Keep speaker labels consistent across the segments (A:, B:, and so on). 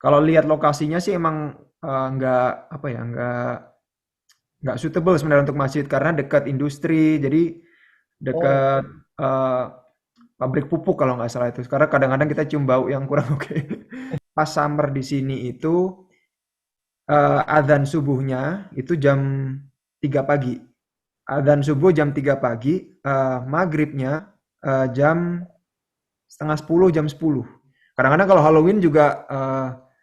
A: Kalau lihat lokasinya sih emang nggak apa ya, nggak suitable sebenarnya untuk masjid karena dekat industri, jadi
B: Oh,
A: dekat eh, pabrik pupuk kalau nggak salah itu. Karena kadang-kadang kita cium bau yang kurang oke. Pas summer di sini itu adzan subuhnya itu jam 3 pagi. Adzan subuh jam 3 pagi, maghribnya jam setengah 10, jam 10. Kadang-kadang kalau Halloween juga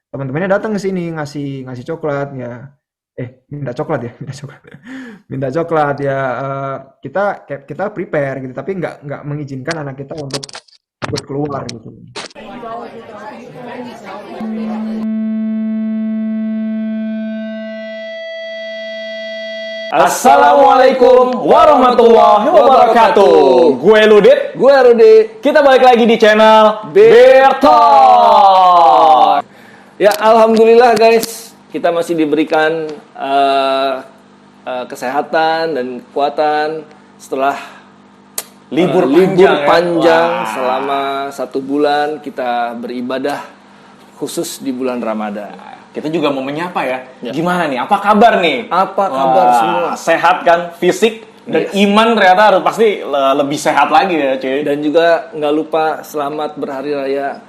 A: teman-temannya datang ke sini ngasih ngasih coklat ya. Minta coklat ya, minta coklat. Minta coklat ya. Kita kita prepare gitu, tapi nggak mengizinkan anak kita untuk ikut keluar gitu.
B: Assalamualaikum warahmatullahi wabarakatuh. Gue Ludit.
C: Gue Rudi.
B: Kita balik lagi di channel
C: Beer
B: Beer Talk.
C: Ya, alhamdulillah guys, kita masih diberikan kesehatan dan kekuatan setelah
B: Libur
C: libur
B: panjang, ya?
C: panjang
B: Wah.
C: selama 1 bulan kita beribadah khusus di bulan Ramadan.
B: Kita juga mau menyapa ya.
C: Ya.
B: Gimana nih? Apa kabar nih?
C: Apa kabar
B: Wah,
C: semua?
B: sehat kan? Fisik dan
C: Yes.
B: iman ternyata harus pasti lebih sehat lagi ya, cuy.
C: Dan juga nggak lupa selamat berhari raya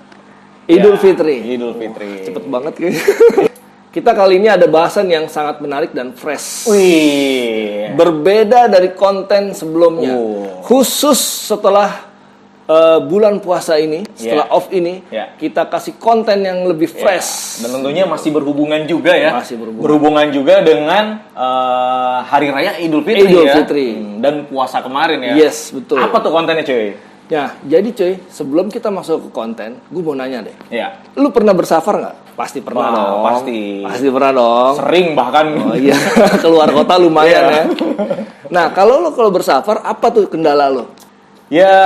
C: Idul
B: Ya,
C: Fitri.
B: Idul Fitri.
C: Cepet banget kayaknya. Kita kali ini ada bahasan yang sangat menarik dan fresh.
B: Wih.
C: Berbeda dari konten sebelumnya.
B: Oh.
C: Khusus setelah bulan puasa ini, setelah
B: Yeah.
C: off ini,
B: Yeah.
C: kita kasih konten yang lebih fresh.
B: Dan tentunya masih berhubungan juga ya.
C: Masih berhubungan.
B: Berhubungan juga dengan Hari Raya Idul Fitri
C: Idul
B: ya.
C: Fitri.
B: Dan puasa kemarin ya.
C: Yes, betul.
B: Apa tuh kontennya, cuy?
C: Ya, jadi cuy, sebelum kita masuk ke konten, gue mau nanya deh.
B: Ya.
C: Lu pernah bersafar nggak? Pasti pernah
B: Wah,
C: dong.
B: pasti.
C: Pasti pernah dong.
B: Sering bahkan.
C: Oh iya, keluar kota lumayan
B: Iya.
C: ya. Nah, kalau bersafar, apa tuh kendala lo?
B: Ya,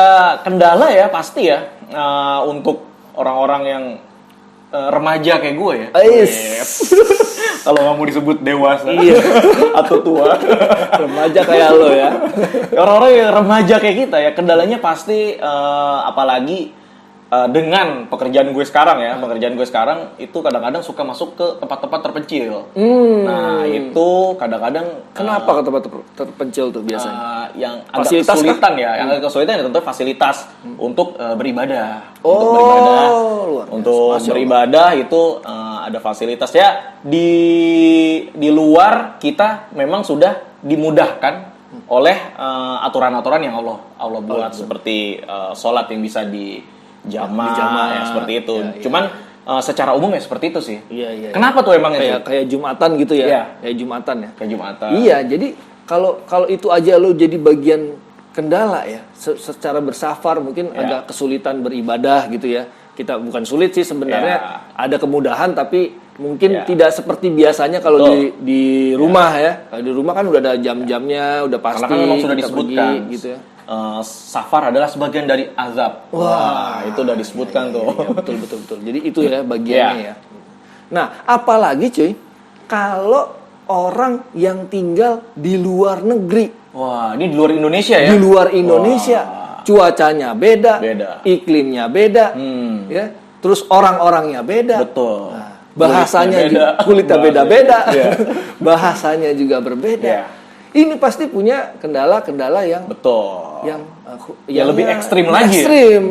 B: kendala ya pasti ya. Untuk orang-orang yang remaja kayak gue ya.
C: Ais.
B: Yes. Kalau nggak mau disebut dewasa
C: Iya.
B: atau tua.
C: Remaja kayak lo ya.
B: Orang-orang yang remaja kayak kita ya, kendalanya pasti apalagi dengan pekerjaan gue sekarang ya. Pekerjaan gue sekarang itu kadang-kadang suka masuk ke tempat-tempat terpencil. Nah, itu kadang-kadang
C: Kenapa ke tempat terpencil tuh biasanya?
B: yang agak
C: Fasilitas
B: kesulitan ya, yang agak kesulitan ya tentu fasilitas untuk beribadah. Untuk
C: Oh,
B: beribadah,
C: luar biasa.
B: untuk
C: Masya Allah.
B: beribadah itu ada fasilitas ya di luar kita memang sudah dimudahkan oleh aturan-aturan yang Allah buat seperti sholat yang bisa
C: Dijamaah.
B: dijamaah ya seperti itu.
C: Ya, ya,
B: Cuman secara umum ya seperti itu sih.
C: Iya, iya.
B: Kenapa tuh emang itu?
C: Kayak Jumatan gitu ya.
B: Iya.
C: Kayak Jumatan ya.
B: Kayak Jumatan.
C: Iya, jadi kalau itu aja lo jadi bagian kendala ya. Secara bersafar mungkin
B: Iya.
C: agak kesulitan beribadah gitu ya. Kita bukan sulit sih sebenarnya,
B: Iya.
C: ada kemudahan tapi mungkin
B: Iya.
C: tidak seperti biasanya kalau
B: Betul.
C: di rumah ya. Kalau di rumah kan udah ada jam-jamnya, udah pasti
B: Karena kan memang sudah
C: kita
B: disebutkan
C: pergi, gitu ya.
B: Safar adalah sebagian dari azab. Wah, itu udah disebutkan tuh.
C: Iya, betul. Jadi itu ya bagiannya ya. Nah, apalagi cuy, kalau orang yang tinggal di luar negeri,
B: Wah, ini di luar Indonesia ya?
C: di luar Indonesia, cuacanya beda,
B: Beda.
C: iklimnya beda, ya. Terus orang-orangnya beda.
B: Betul.
C: Nah, bahasanya kulitnya
B: Bahasanya.
C: beda-beda.
B: Iya.
C: Bahasanya juga berbeda.
B: Iya.
C: Ini pasti punya kendala-kendala yang
B: Betul.
C: yang
B: lebih ekstrim lagi ya?
C: Ekstrim.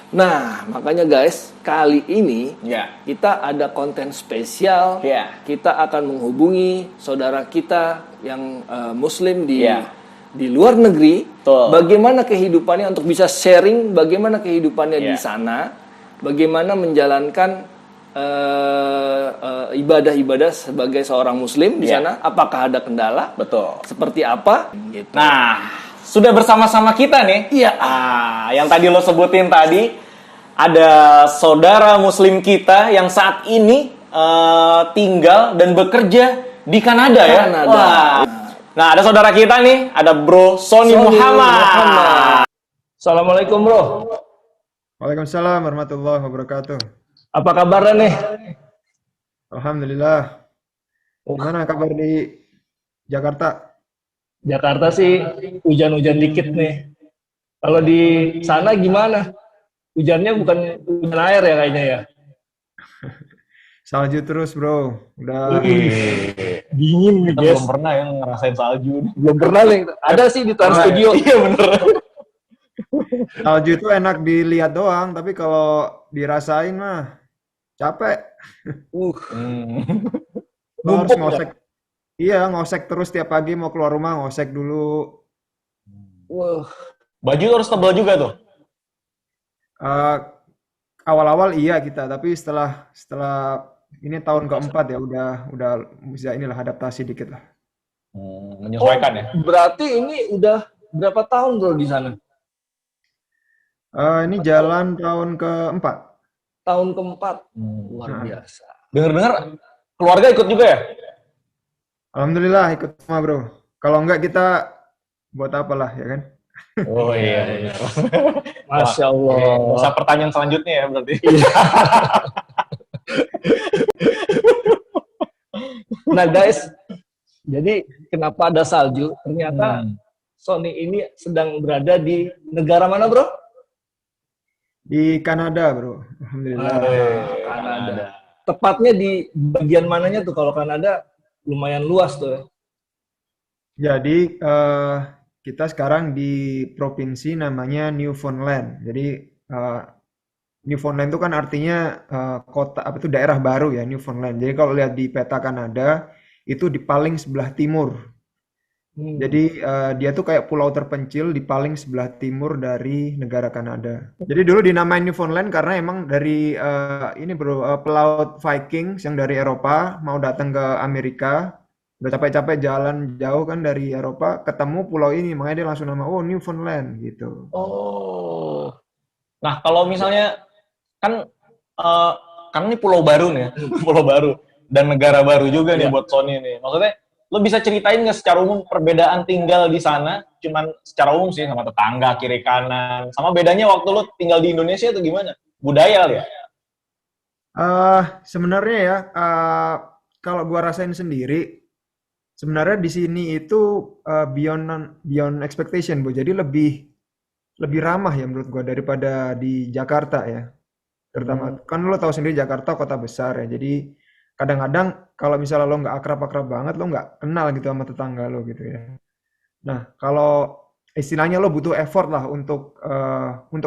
C: Nah, makanya guys, kali ini
B: Ya.
C: kita ada konten spesial.
B: Ya.
C: Kita akan menghubungi saudara kita yang Muslim
B: Ya.
C: di luar negeri.
B: Betul.
C: Bagaimana kehidupannya untuk bisa sharing, bagaimana kehidupannya di
B: Ya.
C: sana, bagaimana menjalankan ibadah-ibadah sebagai seorang Muslim di
B: Ya.
C: sana. Apakah ada kendala?
B: Betul.
C: Seperti apa? Gitu.
B: Nah, sudah bersama-sama kita nih.
C: Iya.
B: Yang tadi lo sebutin tadi, ada saudara muslim kita yang saat ini tinggal dan bekerja di Kanada ya.
C: Kanada.
B: Wah. Nah, ada saudara kita nih, ada Bro Sony Muhammad.
C: Assalamualaikum bro.
A: Waalaikumsalam warahmatullahi wabarakatuh.
C: Apa kabarnya nih?
A: Alhamdulillah. Gimana kabar di Jakarta?
D: Jakarta sih hujan-hujan dikit nih. Kalau di sana gimana? Hujannya bukan hujan air ya kayaknya ya?
A: Salju terus bro, udah
D: Wih, dingin nih
B: Kita
D: guys.
B: belum pernah ya ngerasain salju nih.
D: Belum pernah nih. Ada sih di Trans Studio.
B: Iya bener.
A: salju itu enak dilihat doang, tapi kalau dirasain mah capek.
B: Hmm.
A: Lo harus
D: Numpuk ya.
A: ngosek, iya ngosek terus tiap pagi mau keluar rumah ngosek dulu.
D: Wah,
B: Baju harus tebal juga tuh.
A: Eh, awal-awal iya kita, tapi setelah setelah ini tahun keempat ya udah bisa inilah adaptasi dikit lah.
B: Menyesuaikan ya.
D: berarti ini udah berapa tahun bro di sana?
A: Ini jalan tahun keempat.
D: Tahun keempat. Luar
A: Nah,
D: biasa.
B: Dengar-dengar keluarga ikut juga ya?
A: alhamdulillah ikut semua bro. Kalau enggak kita buat apalah ya kan?
B: Oh iya benar.
D: Masya
B: Wah,
D: Allah.
B: nggak usah pertanyaan selanjutnya ya berarti.
D: Nah guys, jadi kenapa ada salju? Ternyata Sony ini sedang berada di negara mana bro?
A: Di Kanada bro, alhamdulillah.
D: Kanada. Tepatnya di bagian mananya tuh? Kalau Kanada lumayan luas tuh ya.
A: Jadi kita sekarang di provinsi namanya Newfoundland. Jadi eh, Newfoundland itu kan artinya kota apa itu daerah baru ya Newfoundland. Jadi kalau lihat di peta Kanada itu di paling sebelah timur. Jadi dia tuh kayak pulau terpencil di paling sebelah timur dari negara Kanada. Jadi dulu dinamain Newfoundland karena emang dari ini bro pelaut Vikings yang dari Eropa mau datang ke Amerika, udah capek-capek jalan jauh kan dari Eropa, ketemu pulau ini makanya dia langsung nama oh Newfoundland gitu.
D: Oh.
B: Nah kalau misalnya kan kan ini pulau baru nih, ya, pulau baru dan negara baru juga nih
D: Iya.
B: buat Sony nih. Maksudnya lo bisa ceritain nggak secara umum perbedaan tinggal di sana? Cuman secara umum sih sama tetangga kiri kanan. Sama bedanya waktu lo tinggal di Indonesia itu gimana? Budaya ya?
A: Sebenarnya ya kalau gua rasain sendiri, sebenarnya di sini itu beyond expectation bu. Jadi lebih ramah ya menurut gua daripada di Jakarta ya. Terutama kan lo tahu sendiri Jakarta kota besar ya. Jadi kadang-kadang kalau misalnya lo nggak akrab-akrab banget, lo nggak kenal gitu sama tetangga lo gitu ya. Nah, kalau istilahnya lo butuh effort lah untuk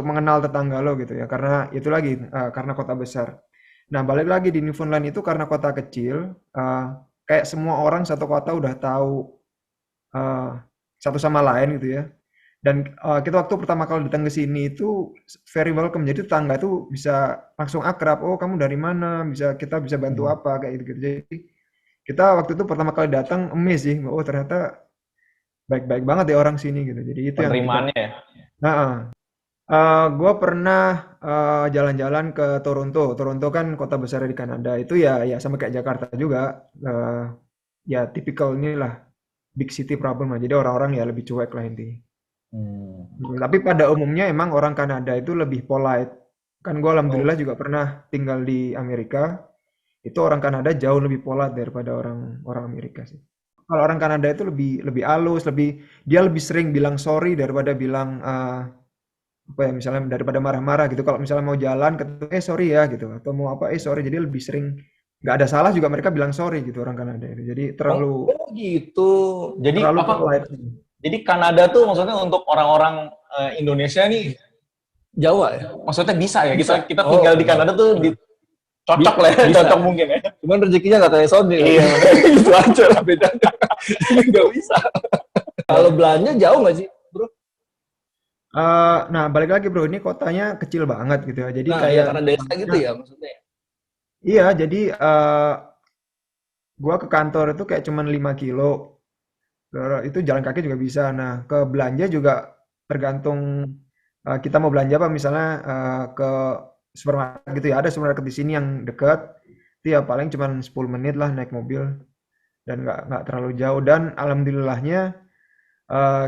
A: mengenal tetangga lo gitu ya. Karena itu lagi karena kota besar. Nah, balik lagi di Newfoundland itu karena kota kecil, kayak semua orang satu kota udah tahu eh, satu sama lain gitu ya. Dan kita waktu pertama kali datang ke sini itu very welcome. Jadi tetangga tuh bisa langsung akrab. Oh, kamu dari mana? Kita bisa bantu apa kayak gitu. Jadi kita waktu itu pertama kali datang amazed sih. Oh, ternyata baik-baik banget ya orang sini gitu. Jadi itu yang kita.
B: Penerimaannya ya?
A: Nah, gue pernah jalan-jalan ke Toronto. Toronto kan kota besar di Kanada. Itu ya sama kayak Jakarta juga. Ya tipikal inilah big city problem lah. Jadi orang-orang ya lebih cuek lah intinya. Tapi pada umumnya emang orang Kanada itu lebih polite. Kan gue alhamdulillah juga pernah tinggal di Amerika. Itu orang Kanada jauh lebih polite daripada orang orang Amerika sih. Kalau orang Kanada itu lebih lebih halus, dia lebih sering bilang sorry daripada bilang apa ya misalnya daripada marah-marah gitu. Kalau misalnya mau jalan ketemu sorry ya gitu atau mau apa sorry. Jadi lebih sering nggak ada salah juga mereka bilang sorry gitu orang Kanada itu. Jadi terlalu
D: Oh gitu.
B: Jadi
A: terlalu
B: apa?
A: polite.
B: Jadi Kanada tuh maksudnya untuk orang-orang Indonesia nih,
D: Jawa ya?
B: maksudnya bisa ya
D: Bisa.
B: kita tinggal di Kanada tuh cocok lah ya,
D: Bisa.
B: cocok mungkin ya.
D: Cuman rezekinya nggak kayak Sony.
B: Iya.
D: Itu aja lah bedanya. Nggak bisa. Kalau belanja jauh nggak sih, bro?
A: Nah balik lagi bro, ini kotanya kecil banget gitu ya. Jadi
D: Nah, ya
A: kayak
D: karena desa gitu ya maksudnya.
A: iya, jadi gua ke kantor itu kayak cuman 5 kilo. Itu jalan kaki juga bisa. Nah, ke belanja juga tergantung kita mau belanja apa. Misalnya ke supermarket gitu ya. Ada supermarket di sini yang dekat. Itu ya paling cuman 10 menit lah naik mobil dan nggak terlalu jauh. Dan alhamdulillahnya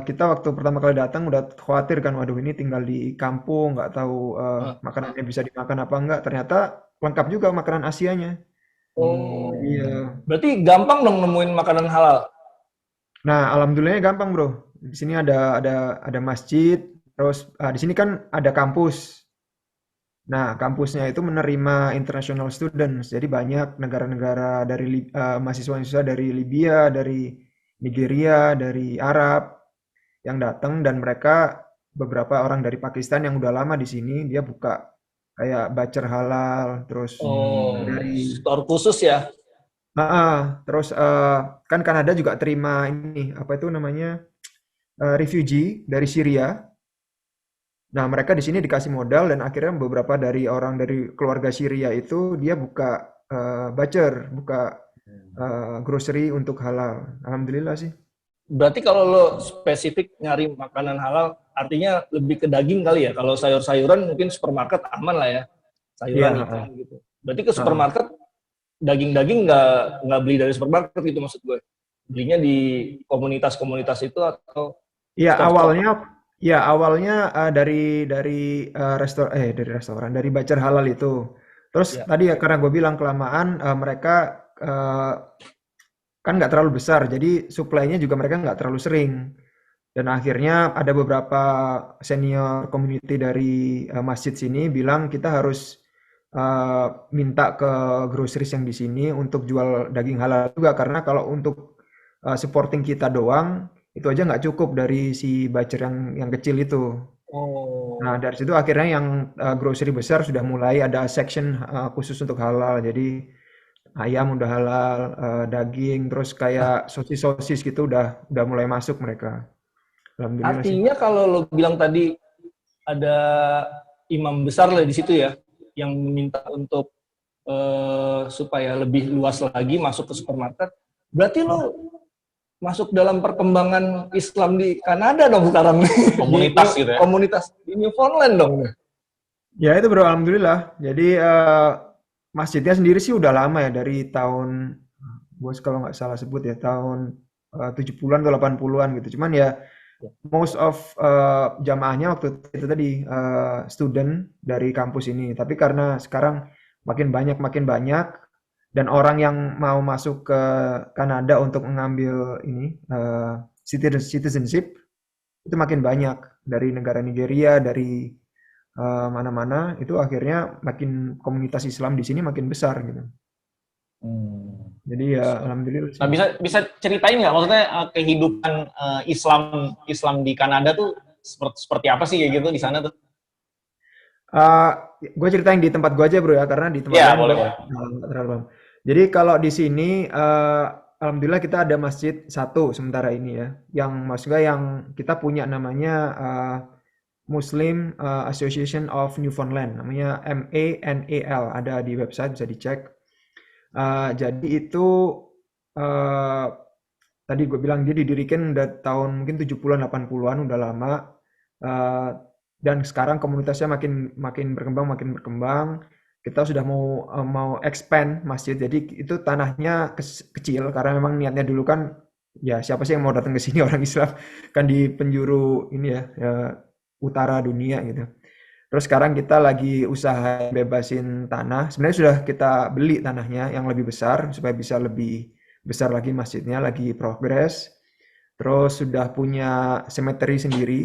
A: kita waktu pertama kali datang udah khawatir kan, waduh ini tinggal di kampung, nggak tahu makanannya bisa dimakan apa enggak. Ternyata lengkap juga makanan Asianya.
D: Oh.
A: Iya.
D: Berarti gampang dong nemuin makanan halal.
A: Nah, alhamdulillahnya gampang, Bro. Di sini ada masjid, terus di sini kan ada kampus. Nah, kampusnya itu menerima international students, jadi banyak negara-negara dari mahasiswa-mahasiswa dari Libya, dari Nigeria, dari Arab yang datang dan mereka beberapa orang dari Pakistan yang udah lama di sini, dia buka kayak bacer halal, terus
C: Oh,
A: dari
C: store khusus ya.
A: terus kan Kanada juga terima ini apa itu namanya refugee dari Syria. Nah, mereka di sini dikasih modal dan akhirnya beberapa dari orang dari keluarga Syria itu dia buka bacer, buka grocery untuk halal. Alhamdulillah sih.
C: Berarti kalau lo spesifik nyari makanan halal, artinya lebih ke daging kali ya. Kalau sayur-sayuran mungkin supermarket aman lah ya.
A: Iya,
C: Sayuran
A: heeh,
C: ikan gitu. Berarti ke
A: heeh.
C: supermarket daging-daging nggak beli dari supermarket gitu maksud gue. Belinya di komunitas-komunitas itu atau
A: Iya,
C: store-store.
A: awalnya dari restoran, dari bacer halal itu. Terus
C: Ya.
A: tadi ya karena gue bilang kelamaan mereka eh, kan nggak terlalu besar, jadi suplainya juga mereka nggak terlalu sering. Dan akhirnya ada beberapa senior community dari masjid sini bilang kita harus minta ke groceries yang di sini untuk jual daging halal juga karena kalau untuk supporting kita doang itu aja nggak cukup dari si buyer yang kecil itu. Nah,
C: Oh.
A: dari situ akhirnya yang grocery besar sudah mulai ada section khusus untuk halal. Jadi ayam udah halal, daging, terus kayak sosis-sosis gitu udah mulai masuk mereka. Alhamdulillah sih.
C: Artinya kalau lo bilang tadi ada imam besar lah di situ ya, yang meminta untuk supaya lebih luas lagi masuk ke supermarket, berarti lo masuk dalam perkembangan Islam di Kanada dong sekarang nih. Di
B: Komunitas gitu ya.
C: komunitas di Newfoundland dong.
A: Ya itu bro, alhamdulillah. Jadi masjidnya sendiri sih udah lama ya dari tahun, bos kalau nggak salah sebut ya tahun 70-an atau 80-an gitu. Cuman ya most of jamaahnya waktu itu tadi student dari kampus ini. Tapi karena sekarang makin banyak dan orang yang mau masuk ke Kanada untuk mengambil ini citizenship itu makin banyak dari negara Nigeria, dari mana-mana itu akhirnya makin komunitas Islam di sini makin besar gitu. Jadi ya alhamdulillah
B: Nah,
A: sih.
B: bisa bisa ceritain nggak maksudnya kehidupan Islam Islam di Kanada tuh seperti apa sih kayak gitu di sana tuh?
A: Uh, gue ceritain di tempat gue aja bro ya karena di tempat
B: Ya,
A: lain
B: boleh
A: gue
B: boleh.
A: nggak terlalu paham. Jadi kalau di sini alhamdulillah kita ada masjid satu sementara ini ya, yang maksudnya yang kita punya namanya Muslim Association of Newfoundland, namanya MANAL, ada di website bisa dicek. Jadi itu uh, tadi gue bilang dia didirikan udah tahun mungkin 70-an 80-an udah lama. Eh, dan sekarang komunitasnya makin berkembang. Kita sudah mau expand masjid. Jadi itu tanahnya kecil karena memang niatnya dulu kan ya siapa sih yang mau datang ke sini orang Islam kan di penjuru ini ya, utara dunia gitu. Terus sekarang kita lagi usaha bebasin tanah. Sebenarnya sudah kita beli tanahnya yang lebih besar supaya bisa lebih besar lagi masjidnya, lagi progres. Terus sudah punya cemetery sendiri,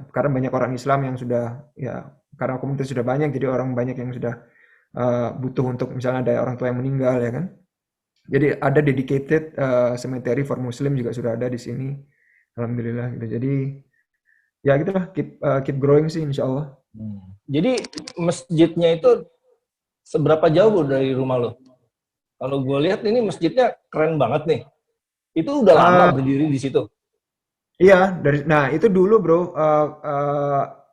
A: karena banyak orang Islam yang sudah ya karena komunitas sudah banyak, jadi orang banyak yang sudah butuh untuk misalnya ada orang tua yang meninggal ya kan. Jadi ada dedicated cemetery for Muslim juga sudah ada di sini. Alhamdulillah gitu. Jadi ya gitulah keep growing sih insya Allah.
C: Jadi masjidnya itu seberapa jauh dari rumah lo? Kalau gue lihat ini masjidnya keren banget nih. Itu udah lama
A: Eh,
C: berdiri di situ.
A: iya nah itu dulu bro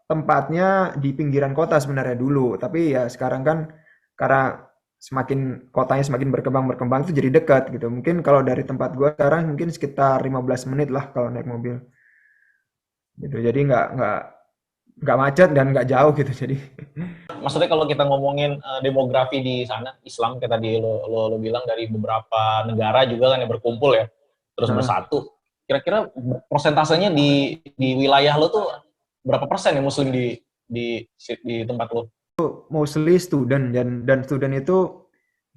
A: tempatnya di pinggiran kota sebenarnya dulu, tapi ya sekarang kan karena semakin kotanya semakin berkembang itu jadi dekat gitu. Mungkin kalau dari tempat gua sekarang mungkin sekitar 15 menit lah kalau naik mobil gitu. Jadi nggak macet dan nggak jauh gitu. Jadi
B: Maksudnya kalau kita ngomongin demografi di sana Islam kayak tadi lo bilang dari beberapa negara juga kan yang berkumpul ya, terus
A: nah,
B: bersatu. Kira-kira persentasenya di wilayah lo tuh berapa persen ya Muslim di tempat lo?
A: mostly student dan student itu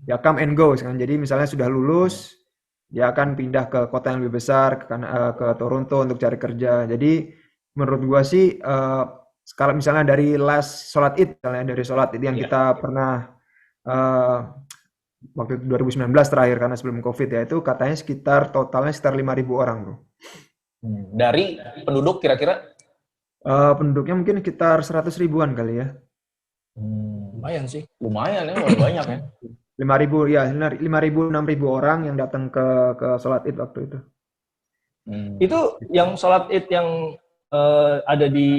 A: ya come and go kan. Jadi misalnya sudah lulus dia akan pindah ke kota yang lebih besar ke Toronto untuk cari kerja. Jadi menurut gua sih Kalau misalnya dari last sholat id, misalnya dari sholat id yang
C: Iya.
A: kita pernah eh, waktu itu 2019 terakhir karena sebelum COVID ya itu katanya totalnya sekitar 5.000 orang bro.
B: Dari penduduk kira-kira?
A: Penduduknya mungkin sekitar 100 ribuan kali ya.
C: Lumayan sih.
B: Lumayan ya, lumayan banyak ya.
A: 5.000 ya 5.000 6.000 orang yang datang ke sholat id waktu itu.
C: Itu yang sholat id yang ada di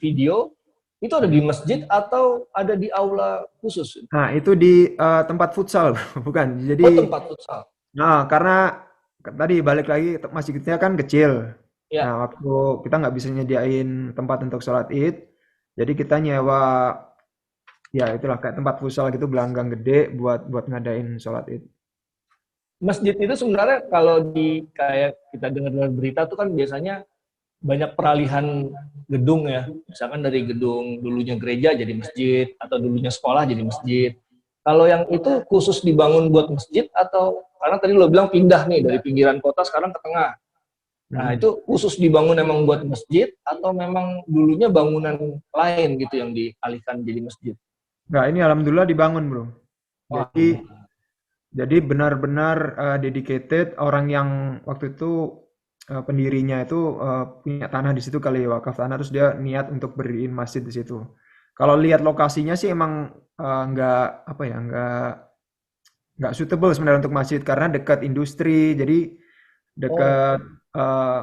C: video, itu ada di masjid atau ada di aula khusus?
A: Nah itu di tempat futsal bro. Bukan.
C: Oh,
A: Jadi
C: tempat futsal.
A: nah karena tadi balik lagi masjidnya kan kecil.
C: Ya.
A: Nah waktu kita nggak bisa nyediain tempat untuk sholat id, jadi kita nyewa ya itulah kayak tempat futsal gitu gelanggang gede buat ngadain sholat id.
C: Masjid itu sebenarnya kalau di kayak kita dengar berita tuh kan biasanya banyak peralihan gedung ya. Misalkan dari gedung dulunya gereja jadi masjid atau dulunya sekolah jadi masjid. Kalau yang itu khusus dibangun buat masjid atau karena tadi lo bilang pindah nih dari pinggiran kota sekarang ke tengah. Nah, itu khusus dibangun emang buat masjid atau memang dulunya bangunan lain gitu yang dialihkan jadi masjid?
A: Nah ini alhamdulillah dibangun bro.
C: Wah.
A: Jadi benar-benar dedicated orang yang waktu itu pendirinya itu punya tanah di situ kali ya, wakaf tanah terus dia niat untuk berdiriin masjid di situ. Kalau lihat lokasinya sih emang nggak apa ya nggak suitable sebenarnya untuk masjid karena dekat industri jadi dekat eh,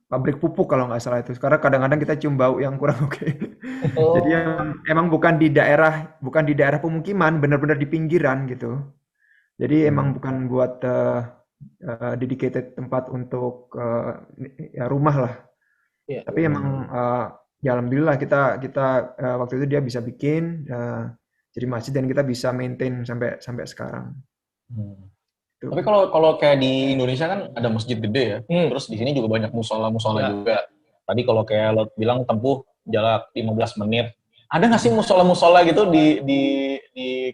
A: pabrik pupuk kalau nggak salah itu. Karena kadang-kadang kita cium bau yang kurang oke. Jadi emang bukan di daerah pemukiman, benar-benar di pinggiran gitu. Jadi emang bukan buat dedicated tempat untuk ya rumah lah.
C: Iya.
A: Tapi emang ya alhamdulillah kita waktu itu dia bisa bikin jadi masjid dan kita bisa maintain sampai sekarang. Tuh.
B: Tapi kalau kayak di Indonesia kan ada masjid gede ya. Terus di sini juga banyak musola-musola
C: Ya.
B: juga. Tadi kalau kayak lo bilang tempuh jarak 15 menit. Ada nggak sih musola-musola gitu di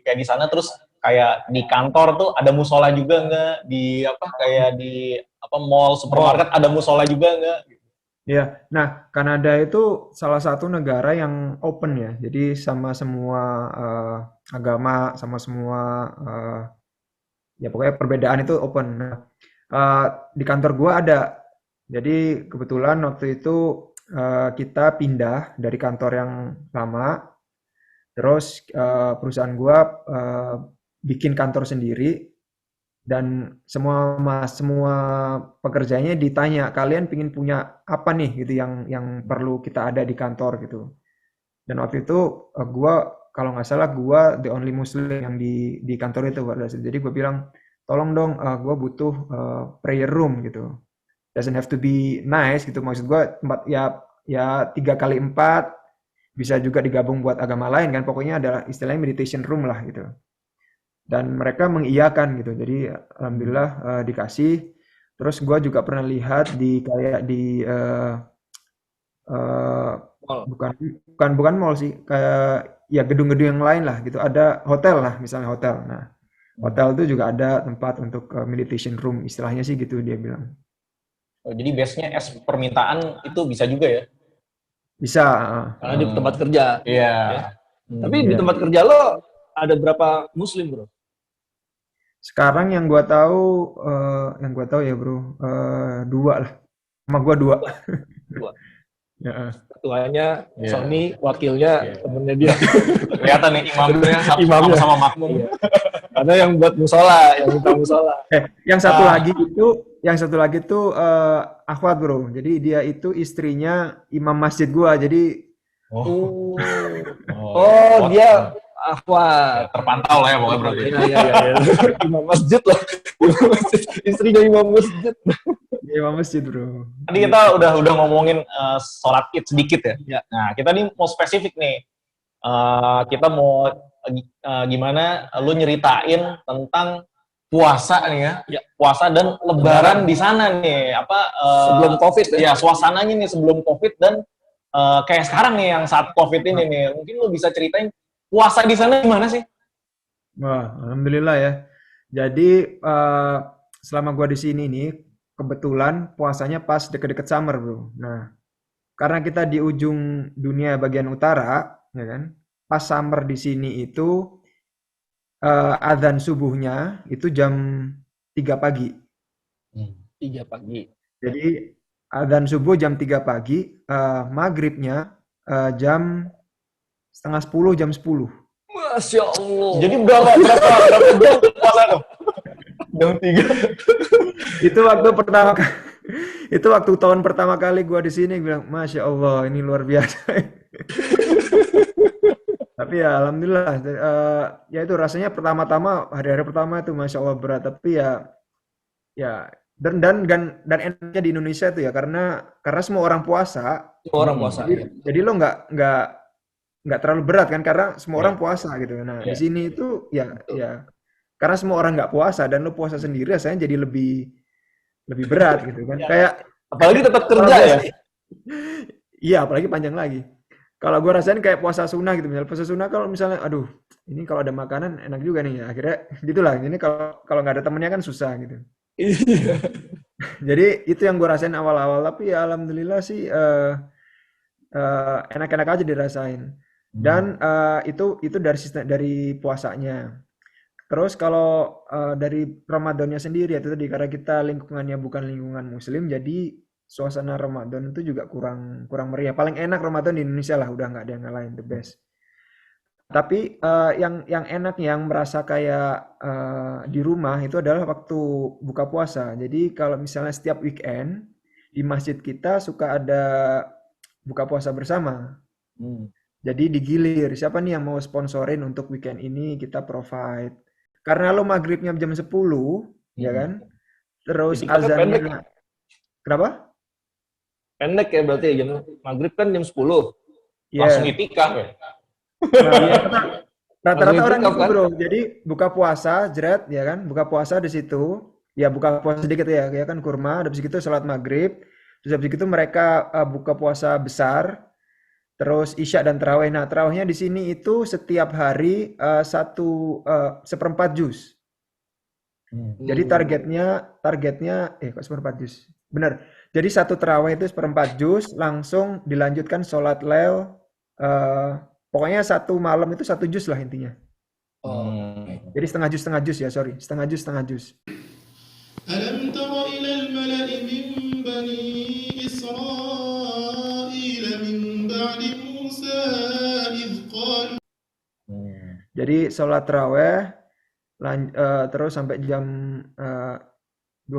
B: kayak di sana terus kayak di kantor tuh ada musola juga nggak? Di apa kayak di apa mall, supermarket ada musola juga nggak?
A: Ya, nah Kanada itu salah satu negara yang open ya. Jadi sama semua agama, sama semua ya pokoknya perbedaan itu open. Nah, di kantor gua ada. Jadi kebetulan waktu itu kita pindah dari kantor yang lama, terus perusahaan gua bikin kantor sendiri dan semua pekerjanya ditanya kalian pingin punya apa nih gitu yang perlu kita ada di kantor gitu. Dan waktu itu gua kalau nggak salah gua the only Muslim yang di kantor itu pada saat itu. Jadi gue bilang tolong dong gua butuh prayer room gitu. Doesn't have to be nice gitu, maksud gua tempat ya 3x4 bisa juga digabung buat agama lain kan, pokoknya adalah istilahnya meditation room lah gitu. Dan mereka mengiyakan gitu, jadi alhamdulillah dikasih. Terus gua juga pernah lihat di kayak di bukan mall sih, kayak ya gedung-gedung yang lain lah gitu, ada hotel lah misalnya hotel. Nah hotel itu juga ada tempat untuk meditation room istilahnya sih gitu dia bilang.
B: Oh, jadi base-nya permintaan itu bisa juga ya?
A: Bisa.
C: Karena di tempat kerja.
B: Iya.
C: Ya. Tapi di tempat kerja lo ada berapa Muslim bro?
A: Sekarang yang gua tahu ya bro, 2 lah. Sama gua 2.
C: Dua.
A: Ya.
C: Ketuanya
B: Iya.
C: Sony, wakilnya temennya dia.
B: Kelihatan nih imamnya
C: Imamnya.
B: sama makmum.
C: Iya. Karena yang buat musola, yang minta musola.
A: Yang satu lagi tuh akhwat bro. Jadi dia itu istrinya imam masjid gua. Jadi
B: Oh.
C: Oh, dia akhwat.
B: Terpantau lah ya pokoknya berarti.
C: Iya. Imam masjid loh. Imam masjid. Istrinya imam masjid.
A: imam masjid bro.
B: Tadi kita udah ngomongin sholat id sedikit ya.
C: Ya.
B: Nah, kita nih mau spesifik nih. Kita mau gimana lu nyeritain tentang puasa nih ya.
C: Ya.
B: Puasa dan lebaran di sana nih.
C: Sebelum COVID ya.
B: Ya, suasananya nih sebelum COVID dan kayak sekarang nih yang saat COVID ini nih. Mungkin lu bisa ceritain puasa di sana gimana sih?
A: Wah, alhamdulillah ya. Jadi selama gua di sini nih kebetulan puasanya pas deket-deket summer bro. Nah karena kita di ujung dunia bagian utara, ya kan? Pas summer di sini itu adzan subuhnya itu jam 3 pagi.
C: 3 pagi.
A: Jadi adzan subuh jam 3 pagi, maghribnya jam setengah 10, jam 10.
C: Masya Allah.
B: Jadi berapa jam puasa tuh? Jam 3.
A: Itu waktu pertama itu waktu tahun pertama kali gua di sini bilang, Masya Allah, ini luar biasa. Tapi ya alhamdulillah, ya itu rasanya pertama-tama hari-hari pertama itu Masya Allah berat. Tapi ya dan enaknya di Indonesia itu ya karena semua orang puasa.
C: Semua orang puasa.
A: Jadi lo nggak terlalu berat kan karena semua orang puasa gitu. Nah di sini itu ya karena semua orang nggak puasa dan lo puasa sendiri rasanya jadi lebih berat gitu kan. Kayak
B: Apalagi tetap kerja ya.
A: iya apalagi panjang lagi. Kalau gue rasain kayak puasa sunnah gitu, misalnya puasa sunnah kalau misalnya, aduh, ini kalau ada makanan enak juga nih, ya. Akhirnya gitulah. Ini kalau nggak ada temennya kan susah gitu.
C: Iya.
A: Jadi itu yang gue rasain awal-awal, tapi ya alhamdulillah sih enak-enak aja dirasain. Dan itu dari puasanya. Terus kalau dari Ramadannya sendiri itu tadi karena kita lingkungannya bukan lingkungan Muslim, jadi suasana Ramadan itu juga kurang meriah. Paling enak Ramadan di Indonesia lah, udah nggak ada yang ngalahin, the best. Tapi yang enak yang merasa kayak di rumah itu adalah waktu buka puasa. Jadi kalau misalnya setiap weekend di masjid kita suka ada buka puasa bersama. Jadi digilir, siapa nih yang mau sponsorin untuk weekend ini kita provide. Karena lo maghribnya jam 10, ya kan? Terus
C: Jadi kan pendek.
A: azannya kenapa?
C: Pendek ya berarti jam maghrib kan jam 10.
A: Iya.
B: Langsung itikaf ya.
A: Nah, rata-rata orang
C: itikaf
A: gitu,
C: kan?
A: Bro. Jadi buka puasa, jeret, ya kan? Buka puasa di situ. Ya buka puasa sedikit ya kan kurma, habis itu sholat maghrib. Terus habis itu mereka buka puasa besar. Terus isya dan tarawih. Nah, tarawihnya di sini itu setiap hari seperempat juz. Jadi targetnya kok seperempat juz? Benar. Jadi satu tarawih itu seperempat juz, langsung dilanjutkan sholat lel. Pokoknya satu malam itu 1 juz lah intinya. Jadi setengah juz ya, sorry. Setengah juz.
E: ألم تر إلى الملأ من بني إسرائيل من بعد موسى إذ قالوا
A: Jadi sholat tarawih terus sampai jam 12.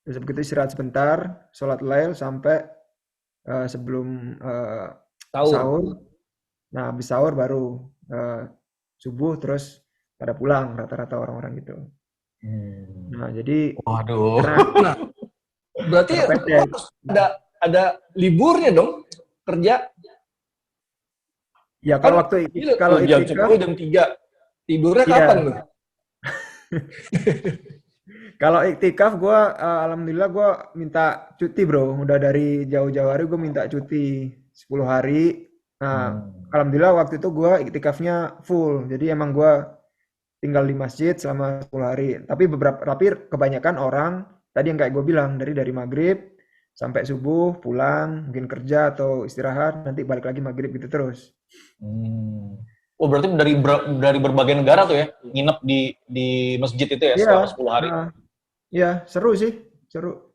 A: Terus begitu istirahat sebentar, sholat lail sampai sebelum sahur. Nah, habis sahur baru subuh terus pada pulang rata-rata orang-orang gitu. Nah, jadi
B: Waduh.
A: karena
C: Berarti
A: pendek.
C: ada liburnya dong kerja.
A: Ya kalau waktu kalau
C: jam
A: iktikaf
C: 10 jam 3. Tidurnya
A: Iya.
C: kapan tuh?
A: Kalau iktikaf gue alhamdulillah gue minta cuti, Bro. Udah dari jauh-jauh hari gue minta cuti 10 hari. Nah, alhamdulillah waktu itu gue iktikafnya full. Jadi emang gue tinggal di masjid selama 10 hari. Tapi kebanyakan orang tadi yang kayak gue bilang dari maghrib sampai subuh pulang, mungkin kerja atau istirahat, nanti balik lagi maghrib gitu terus.
B: Oh berarti dari berbagai negara tuh ya nginep di masjid itu ya selama 10 hari.
A: Iya, seru sih, seru.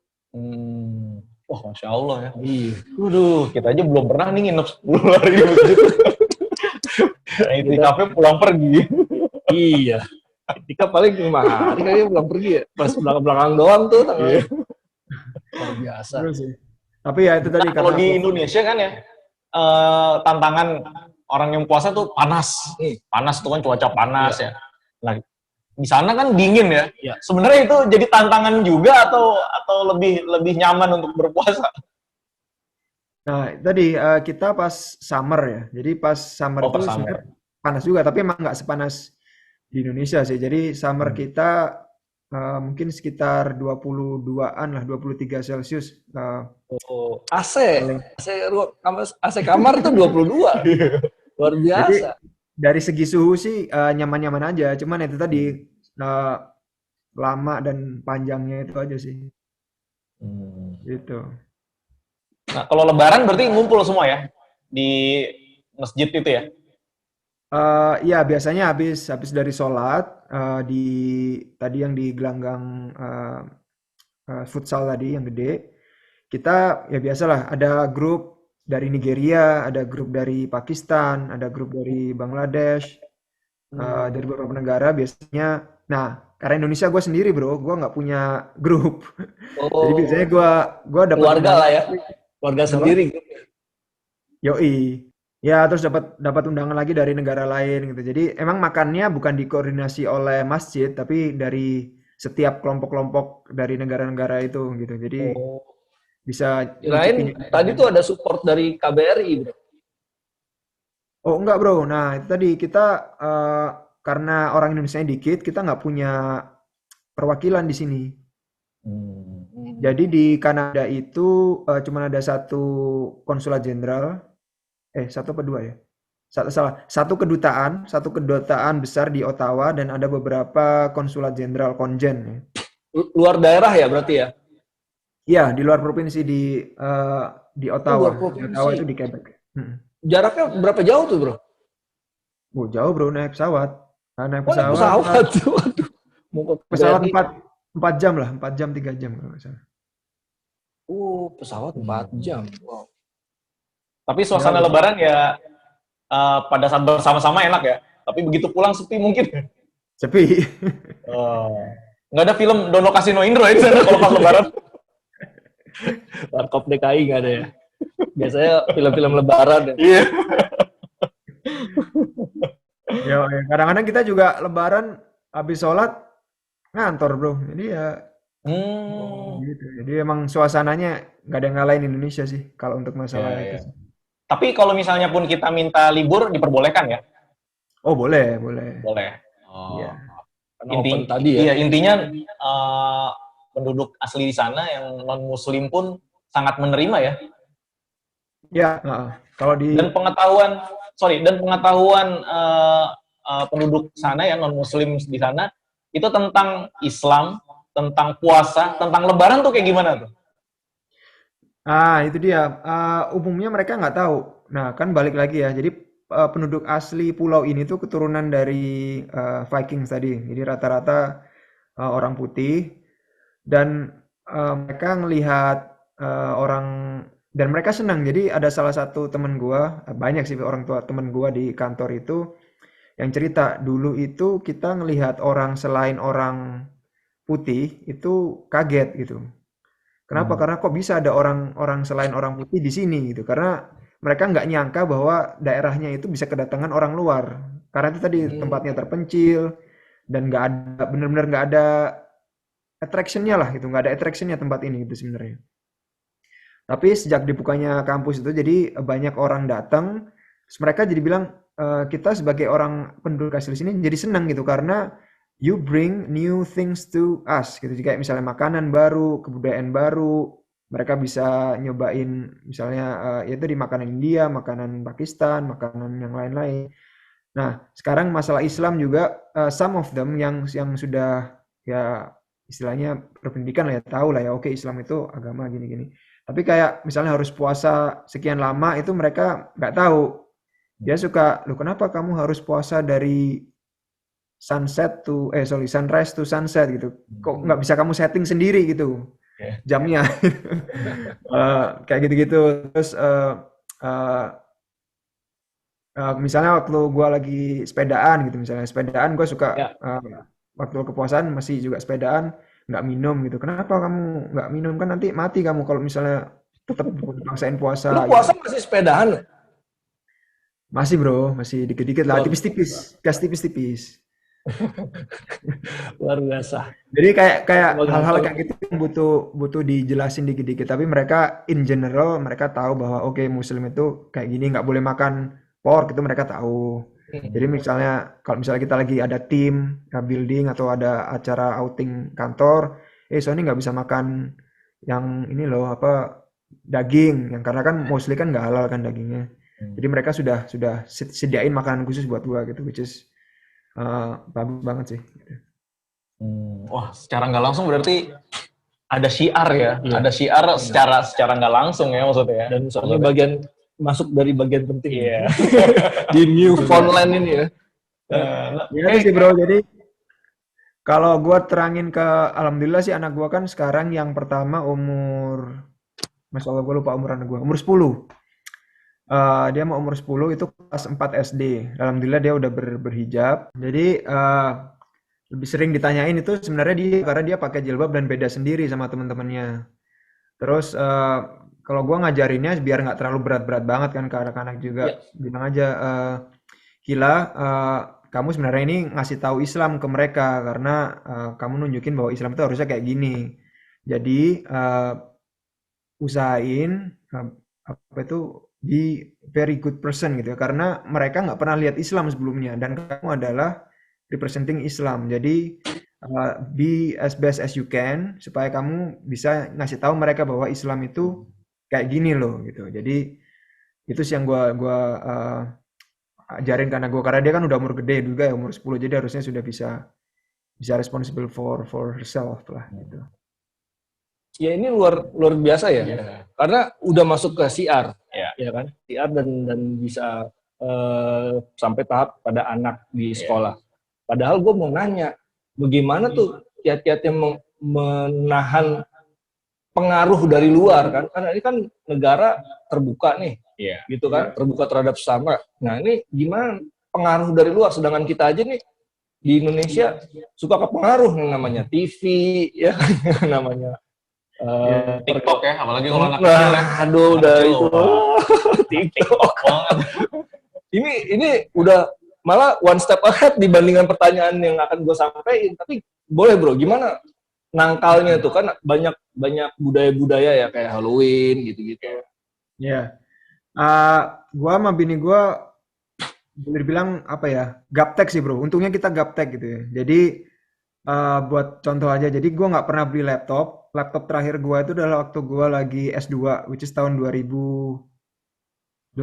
B: Wah, Masya Allah ya.
C: Iya.
B: Waduh, kita aja belum pernah nih nginep 10 hari di masjid. Itikafnya pulang pergi.
C: Iya. Ketika paling 5 hari kayaknya pulang pergi ya. Pas belakang doang tuh. Luar biasa.
A: Seru sih. Tapi ya itu tadi
B: Nah, kalau di Indonesia kan ya tantangan orang yang puasa tuh panas. Panas tuh kan cuaca panas ya. Nah, di sana kan dingin ya. Sebenarnya itu jadi tantangan juga atau lebih nyaman untuk berpuasa?
A: Nah, tadi kita pas summer ya. Jadi pas summer itu sebenarnya panas juga, tapi emang nggak sepanas di Indonesia sih. Jadi summer kita mungkin sekitar 22-an lah, 23 Celcius.
C: AC kamar tuh 22. Luar biasa.
A: Jadi dari segi suhu sih nyaman-nyaman aja. Cuman itu tadi lama dan panjangnya itu aja sih. Gitu.
B: Nah, kalau lebaran berarti ngumpul semua ya di masjid itu ya?
A: Ya biasanya habis habis dari sholat di tadi yang di gelanggang futsal tadi yang gede, kita ya biasalah ada grup dari Nigeria, ada grup dari Pakistan, ada grup dari Bangladesh, dari beberapa negara biasanya. Nah, karena Indonesia gue sendiri bro, gue nggak punya grup. Jadi biasanya
D: Oh,
A: gue dapat
D: keluarga
A: undangan.
D: lah ya. Keluarga
A: Kenapa?
D: sendiri.
A: Yoi. Ya, terus dapat dapat undangan lagi dari negara lain gitu. Jadi emang makannya bukan dikoordinasi oleh masjid, tapi dari setiap kelompok-kelompok dari negara-negara itu gitu. Jadi
D: Oh,
A: bisa
D: kirain
A: nyicipin.
D: tadi tuh ada support dari KBRI, bro.
A: Oh enggak bro, nah itu tadi kita karena orang Indonesia dikit, kita nggak punya perwakilan di sini. Jadi di Kanada itu cuma ada satu konsulat jenderal, satu apa dua ya? Satu kedutaan besar di Ottawa dan ada beberapa konsulat jenderal konjen ya.
D: Luar daerah ya berarti ya?
A: Iya, di luar provinsi di
D: Oh,
A: Ottawa.
D: luar
A: Di Ottawa
D: provinsi.
A: itu di Quebec. Mm.
D: Jaraknya berapa jauh tuh, bro?
A: Oh, jauh bro naik pesawat. Nah, naik
D: Oh, naik
A: pesawat
D: pesawat tuh. Waduh. Mau ke
A: pesawat
D: KBRI.
A: 4 jam lah, 4 jam 3 jam kalau nggak salah.
D: Pesawat 4 jam. Wow.
B: Tapi
A: Ya,
B: suasana lebaran ya pada saat bersama-sama enak ya. Tapi begitu pulang sepi mungkin.
A: sepi.
B: Nggak ada film Dono Kasino Indro ya di sana kalau pas lebaran.
D: Warkop DKI nggak ada ya? Biasanya film-film lebaran ya.
B: Iya.
A: Ya, ya. Kadang-kadang kita juga lebaran habis sholat ngantor bro. Jadi ya gitu. Jadi emang suasananya nggak ada yang ngalahin Indonesia sih kalau untuk masalah
B: Ya,
A: itu
B: ya.
A: sih.
B: Tapi kalau misalnya pun kita minta libur diperbolehkan ya?
A: Oh boleh, boleh.
B: Boleh.
A: Iya.
D: Karena open tadi ya.
B: Iya, intinya penduduk asli di sana yang non muslim pun sangat menerima ya.
A: Ya, kalau di
B: Dan pengetahuan penduduk sana ya non muslim di sana itu tentang Islam, tentang puasa, tentang lebaran tuh kayak gimana tuh?
A: itu dia. Umumnya mereka nggak tahu. Nah, kan balik lagi ya. Jadi penduduk asli pulau ini tuh keturunan dari Vikings tadi. Jadi rata-rata orang putih dan mereka ngelihat orang dan mereka senang. Jadi ada salah satu temen gua, banyak sih orang tua temen gua di kantor itu yang cerita dulu itu kita ngelihat orang selain orang putih itu kaget gitu. Kenapa? Karena kok bisa ada orang-orang selain orang putih di sini gitu. Karena mereka nggak nyangka bahwa daerahnya itu bisa kedatangan orang luar. Karena itu tadi tempatnya terpencil dan nggak ada benar-benar nggak ada attraction-nya lah gitu. Nggak ada attraction-nya tempat ini gitu sebenarnya. Tapi sejak dibukanya kampus itu jadi banyak orang datang, terus mereka jadi bilang kita sebagai orang penduduk asli sini jadi senang gitu karena you bring new things to us gitu. Jadi kayak misalnya makanan baru, kebudayaan baru, mereka bisa nyobain misalnya yaitu di makanan India, makanan Pakistan, makanan yang lain-lain. Nah, sekarang masalah Islam juga some of them yang sudah ya istilahnya berpendidikan lah ya tahu lah ya oke Islam itu agama gini-gini. Tapi kayak misalnya harus puasa sekian lama itu mereka nggak tahu. Dia suka, loh kenapa kamu harus puasa dari sunrise to sunset gitu. Kok nggak bisa kamu setting sendiri gitu jamnya. Kayak gitu-gitu. Terus misalnya waktu gue lagi sepedaan gitu, misalnya sepedaan gue suka
D: Ya.
A: waktu kepuasan masih juga sepedaan nggak minum gitu. Kenapa kamu nggak minum kan nanti mati kamu kalau misalnya tetap paksain puasa.
D: Lu
A: Gitu.
D: puasa masih sepedahan?
A: Masih bro, masih dikit-dikit lah,
D: Luar
A: tipis-tipis, gas tipis-tipis.
D: Luar biasa.
A: Jadi kayak
D: Semoga
A: hal-hal
D: betul.
A: kayak gitu yang butuh dijelasin dikit-dikit. Tapi mereka in general mereka tahu bahwa oke Muslim itu kayak gini nggak boleh makan pork itu mereka tahu. Jadi misalnya kalau misalnya kita lagi ada tim building atau ada acara outing kantor, Sony nggak bisa makan yang ini loh apa daging, yang karena kan mostly kan nggak halal kan dagingnya. Jadi mereka sudah sediain makanan khusus buat gua gitu, which is bagus banget sih. Gitu.
B: Wah, secara nggak langsung berarti ada syiar ya,
C: Iya.
B: ada syiar secara nggak langsung ya maksudnya ya.
C: Dan soalnya bagian masuk dari bagian penting
B: Iya.
C: di Newfoundland ini ya.
A: Ya itu sih bro, jadi kalau gua terangin alhamdulillah sih anak gua kan sekarang yang pertama Masya Allah gua lupa umur anak gua, umur 10. Dia mau umur 10 itu kelas 4 SD. Alhamdulillah dia udah berhijab. Jadi lebih sering ditanyain itu sebenarnya dia karena dia pakai jilbab dan beda sendiri sama teman-temannya. Terus kalau gua ngajarinnya biar nggak terlalu berat-berat banget kan ke anak-anak juga, bilang aja Gila, kamu sebenarnya ini ngasih tahu Islam ke mereka karena kamu nunjukin bahwa Islam itu harusnya kayak gini. Jadi usahain apa itu be very good person gitu ya, karena mereka nggak pernah lihat Islam sebelumnya dan kamu adalah representing Islam. Jadi be as best as you can supaya kamu bisa ngasih tahu mereka bahwa Islam itu kayak gini loh gitu. Jadi itu sih yang gua ajarin karena dia kan udah umur gede juga ya, umur 10, jadi harusnya sudah bisa responsible for herself lah gitu.
C: Ya ini luar biasa ya. Karena udah masuk ke siar.
B: Iya.
C: Ya kan? Siar dan bisa sampai tahap pada anak di sekolah. Padahal gue mau nanya, bagaimana tuh kiat-kiatnya menahan pengaruh dari luar kan? Karena ini kan negara terbuka nih.
B: Iya.
C: Gitu kan, terbuka terhadap sesama. Nah ini gimana pengaruh dari luar, sedangkan kita aja nih di Indonesia suka kepengaruh yang namanya TV, ya namanya
B: TikTok ya, apalagi kalau anak kecil ya.
C: aduh udah
B: kecil,
C: itu TikTok.
B: banget.
C: Ini udah malah one step ahead dibandingkan pertanyaan yang akan gue sampaikan. Tapi boleh bro, gimana nangkalnya tuh kan banyak budaya-budaya ya kayak Halloween gitu-gitu.
A: Ya, gua sama bini gua boleh dibilang apa ya, gaptek sih bro. Untungnya kita gaptek gitu ya. Jadi buat contoh aja, jadi gua nggak pernah beli laptop. Laptop terakhir gua itu adalah waktu gua lagi S2, which is tahun 2008.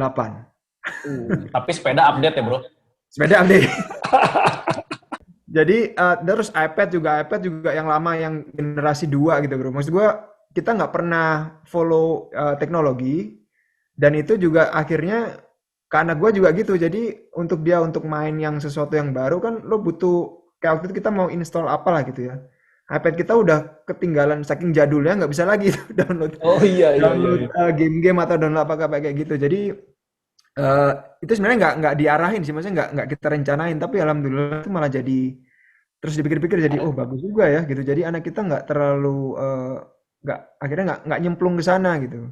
B: Tapi sepeda update ya bro.
A: Sepeda update. Jadi terus iPad juga yang lama, yang generasi 2 gitu bro. Maksud gua kita nggak pernah follow teknologi, dan itu juga akhirnya ke anak gue juga gitu. Jadi untuk main yang sesuatu yang baru kan lo butuh, kayak waktu itu kita mau install apalah gitu ya. iPad kita udah ketinggalan saking jadulnya, nggak bisa lagi download.
C: Oh iya.
A: Game-game atau download apa kayak gitu. Jadi itu sebenarnya nggak diarahin sih, maksudnya nggak kita rencanain, tapi alhamdulillah itu malah jadi, terus dipikir-pikir jadi oh bagus juga ya gitu. Jadi anak kita nggak terlalu akhirnya nggak nyemplung ke sana gitu.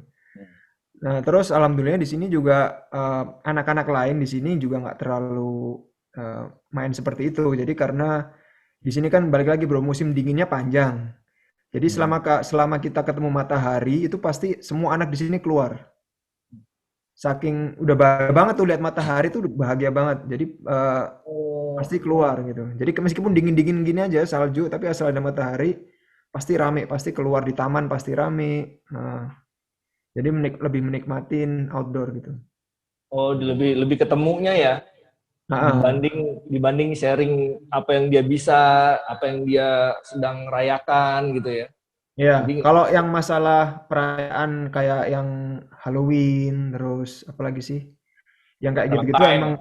A: Nah terus alhamdulillah di sini juga anak-anak lain di sini juga nggak terlalu main seperti itu. Jadi karena di sini kan balik lagi bro, musim dinginnya panjang. Jadi selama kita ketemu matahari itu pasti semua anak di sini keluar. Saking udah bahagia banget tuh lihat matahari tuh, bahagia banget. Jadi pasti keluar gitu. Jadi meskipun dingin-dingin gini aja salju, tapi asal ada matahari pasti rame, pasti keluar di taman pasti rame. Jadi lebih menikmatin outdoor gitu.
C: Oh, lebih ketemunya ya. Dibanding sharing apa yang dia bisa, apa yang dia sedang rayakan gitu ya.
A: Ya, kalau yang masalah perayaan kayak yang Halloween, terus apalagi sih? Yang kayak gitu-gitu emang